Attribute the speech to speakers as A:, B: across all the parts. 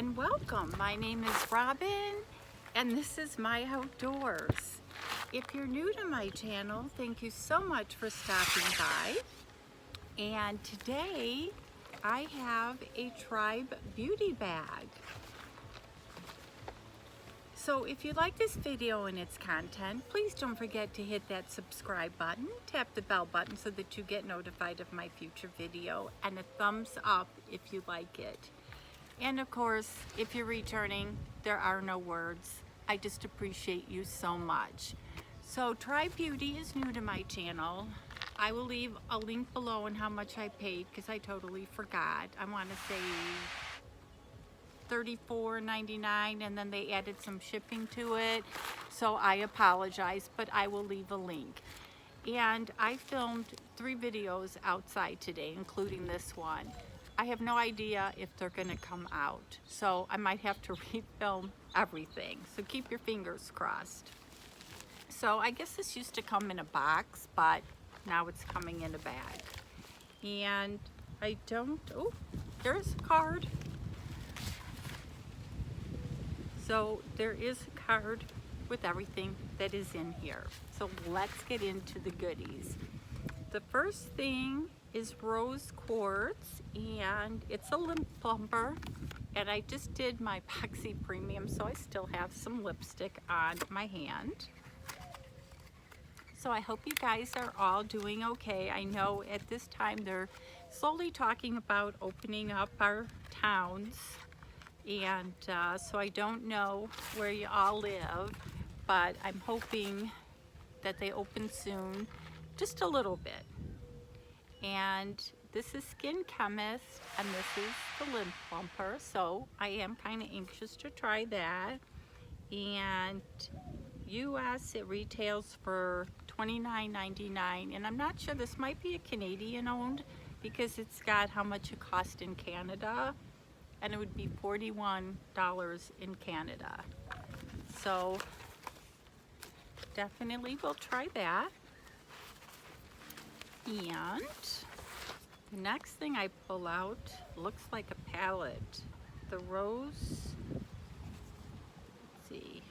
A: and welcome. My name is Robin and this is my outdoors. If you're new to my channel, thank you so much for stopping by. And today I have a Tribe Beauty bag. So if you like this video and its content, please don't forget to hit that subscribe button, tap the bell button so that you get notified of my future video, and a thumbs up if you like it. And of course, if you're returning, there are no words. I just appreciate you so much. So Tribe Beauty is new to my channel. I will leave a link below on how much I paid because I totally forgot. I want to say $34.99, and then they added some shipping to it, so I apologize, but I will leave a link. And I filmed 3 videos outside today, including this one. I have no idea if they're gonna come out, so I might have to refilm everything, so keep your fingers crossed. So I guess this used to come in a box, but now it's coming in a bag. And I don't, oh, there's a card. So there is a card with everything that is in here. So let's get into the goodies. The first thing is rose quartz, and it's a lip plumper. And I just did my epoxy premium, so I still have some lipstick on my hand. So I hope you guys are all doing okay. I know at this time they're slowly talking about opening up our towns. And so I don't know where you all live, but I'm hoping that they open soon, just a little bit. And this is Skin Chemist, and this is the lip plumper, so I am kind of anxious to try that. And US it retails for $29.99, and I'm not sure, this might be a Canadian owned because it's got how much it cost in Canada, and it would be $41 in Canada. So definitely we'll try that. And the next thing I pull out looks like a palette. The rose, let's see.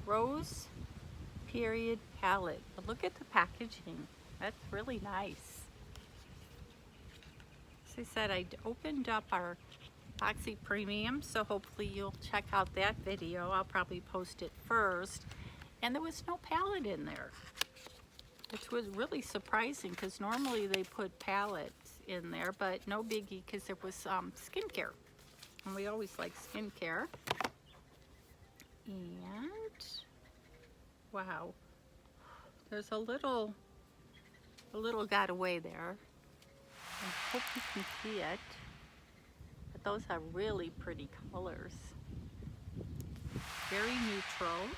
A: Rose period palette. But look at the packaging. That's really nice. As I said, I opened up our epoxy premium, so hopefully you'll check out that video. I'll probably post it first. And there was no palette in there, which was really surprising because normally they put palettes in there, but no biggie because there was skincare. And we always like skincare. And wow, there's a little got away there. I hope you can see it, but those are really pretty colors. Very neutral.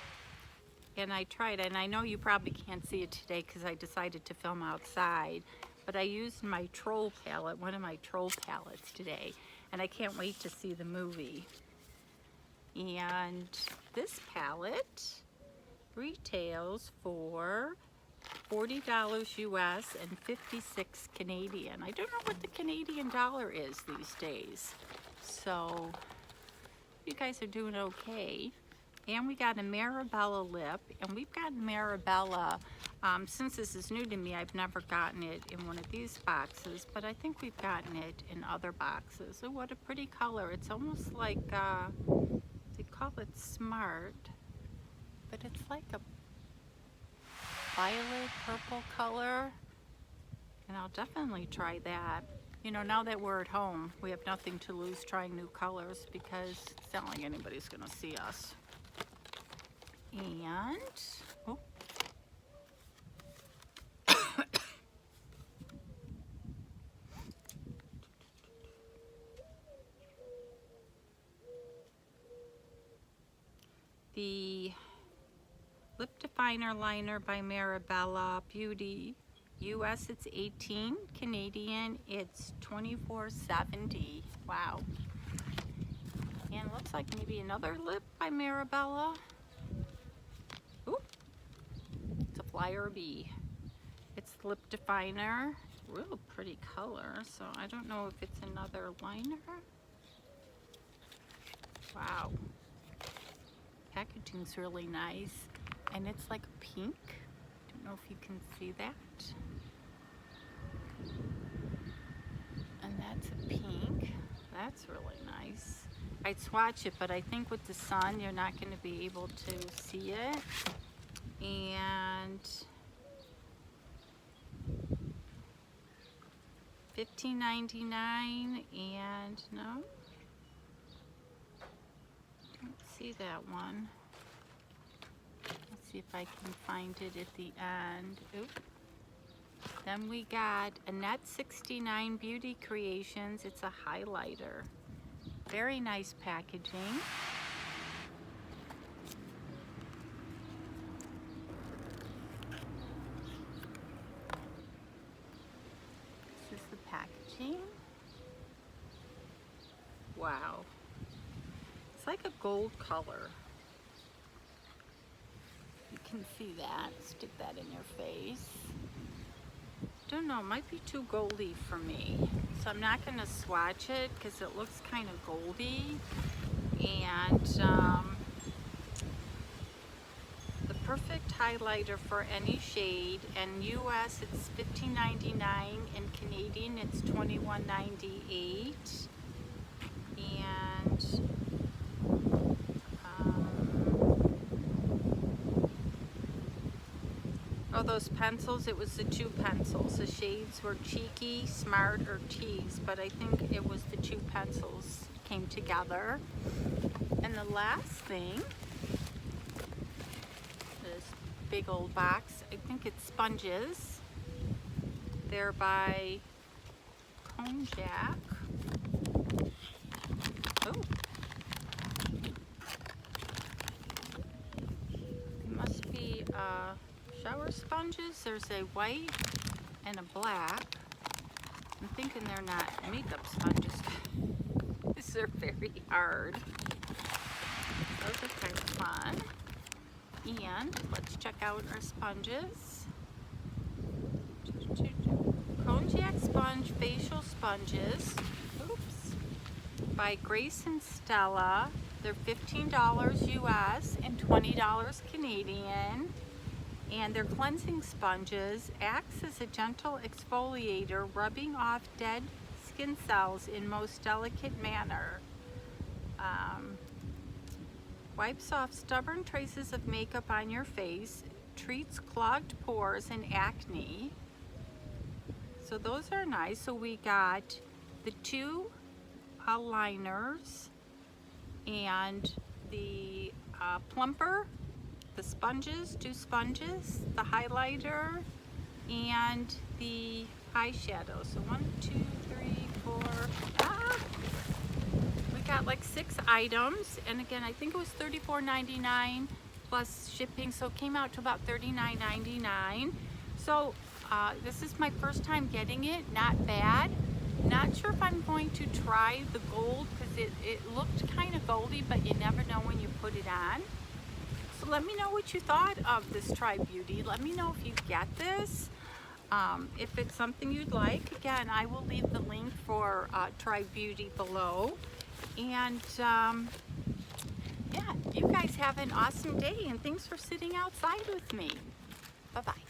A: And I tried, and I know you probably can't see it today because I decided to film outside, but I used my troll palette, one of my troll palettes today, and I can't wait to see the movie. And this palette retails for $40 US and 56 Canadian. I don't know what the Canadian dollar is these days. So you guys are doing okay. And we got a Marabella lip, and we've gotten Marabella, since this is new to me, I've never gotten it in one of these boxes, but I think we've gotten it in other boxes. Oh, what a pretty color. It's almost like, they call it Smart, but it's like a violet purple color, and I'll definitely try that. You know, now that we're at home, we have nothing to lose trying new colors because it's not like anybody's gonna see us. And oh. The lip definer liner by Marabella Beauty. US it's 18, Canadian it's $24.70. Wow. And it looks like maybe another lip by Marabella. Ooh, it's a Flyer Bee. It's lip definer, real pretty color, so I don't know if it's another liner. Wow. Packaging's really nice, and it's like a pink. Don't know if you can see that. And that's a pink. That's really nice. I'd swatch it, but I think with the sun you're not going to be able to see it. And $15.99, and no, don't see that one. Let's see if I can find it at the end. Oop. Then we got a Net 69 Beauty Creations. It's a highlighter. Very nice packaging. This is the packaging. Wow. It's like a gold color. You can see that. Stick that in your face. Don't know, it might be too goldy for me. So I'm not going to swatch it because it looks kind of goldy. And the perfect highlighter for any shade. In US it's $15.99. In Canadian it's $21.98. And oh, those pencils, it was the two pencils. The shades were Cheeky, Smart, or Tease, but I think it was the two pencils came together. And the last thing, this big old box, I think it's sponges. They're by Konjac. Oh. They must be shower sponges. There's a white and a black. I'm thinking they're not makeup sponges. These are very hard. Those are kind of fun. And let's check out our sponges. Konjac Sponge Facial Sponges. Oops. By Grace and Stella. They're $15 US and $20 Canadian. And their cleansing sponges acts as a gentle exfoliator, rubbing off dead skin cells in most delicate manner. Wipes off stubborn traces of makeup on your face, treats clogged pores and acne. So those are nice. So we got the two liners and the plumper, the sponges, two sponges, the highlighter, and the eyeshadow. So 1, 2, 3, 4, we got like 6 items, and again I think it was $34.99 plus shipping, so it came out to about $39.99. So this is my first time getting it. Not bad. Not sure if I'm going to try the gold because it looked kind of goldy, but you never know when you put it on. So let me know what you thought of this Tribe Beauty. Let me know if you get this. If it's something you'd like, again, I will leave the link for Tribe Beauty below. And yeah, you guys have an awesome day, and thanks for sitting outside with me. Bye-bye.